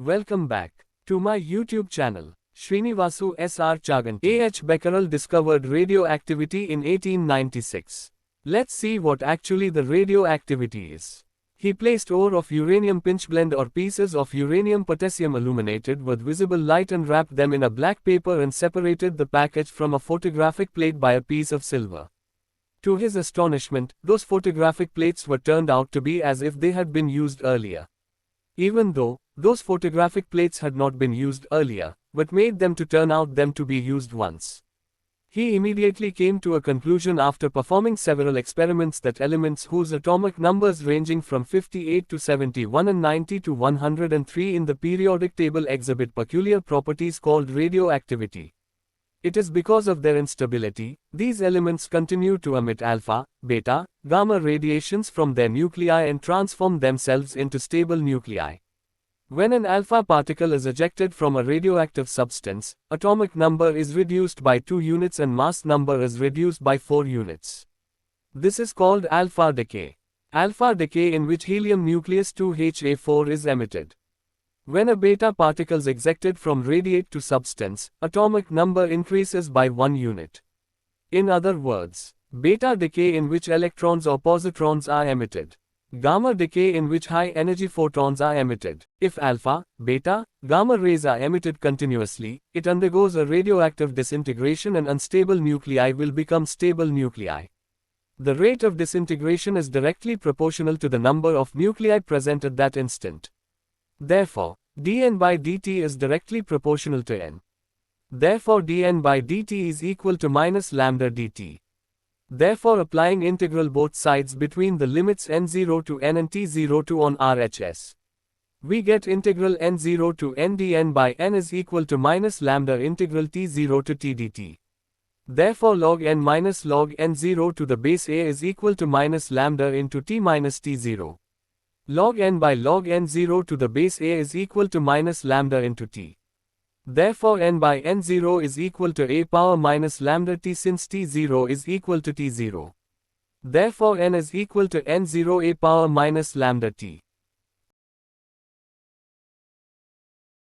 Welcome back to my YouTube channel. Srinivasu S.R. Chaganti. A.H. Becquerel discovered radioactivity in 1896. Let's see what actually the radioactivity is. He placed ore of uranium pinchblende or pieces of uranium potassium illuminated with visible light and wrapped them in a black paper and separated the package from a photographic plate by a piece of silver. To his astonishment, those photographic plates were turned out to be as if they had been used earlier. Even though those photographic plates had not been used earlier, what made them to turn out them to be used once? He immediately came to a conclusion after performing several experiments that elements whose atomic numbers ranging from 58 to 71 and 90 to 103 in the periodic table exhibit peculiar properties called radioactivity. It is because of their instability, these elements continue to emit alpha, beta, gamma radiations from their nuclei and transform themselves into stable nuclei. When an alpha particle is ejected from a radioactive substance, atomic number is reduced by 2 units and mass number is reduced by 4 units. This is called alpha decay. Alpha decay in which helium nucleus 2Ha4 is emitted. When a beta particle is ejected from radiate to substance, atomic number increases by 1 unit. In other words, beta decay in which electrons or positrons are emitted. Gamma decay in which high-energy photons are emitted. If alpha, beta, gamma rays are emitted continuously, it undergoes a radioactive disintegration and unstable nuclei will become stable nuclei. The rate of disintegration is directly proportional to the number of nuclei present at that instant. Therefore, dN by dt is directly proportional to n. Therefore dN by dt is equal to minus lambda dt. Therefore applying integral both sides between the limits n0 to n and t0 to on RHS. We get integral n0 to n dn by n is equal to minus lambda integral t0 to t dt. Therefore log n minus log n0 to the base a is equal to minus lambda into t minus t0. Log n by log n0 to the base a is equal to minus lambda into t. Therefore n by n0 is equal to a power minus lambda t since t0 is equal to t0. Therefore n is equal to n0 a power minus lambda t.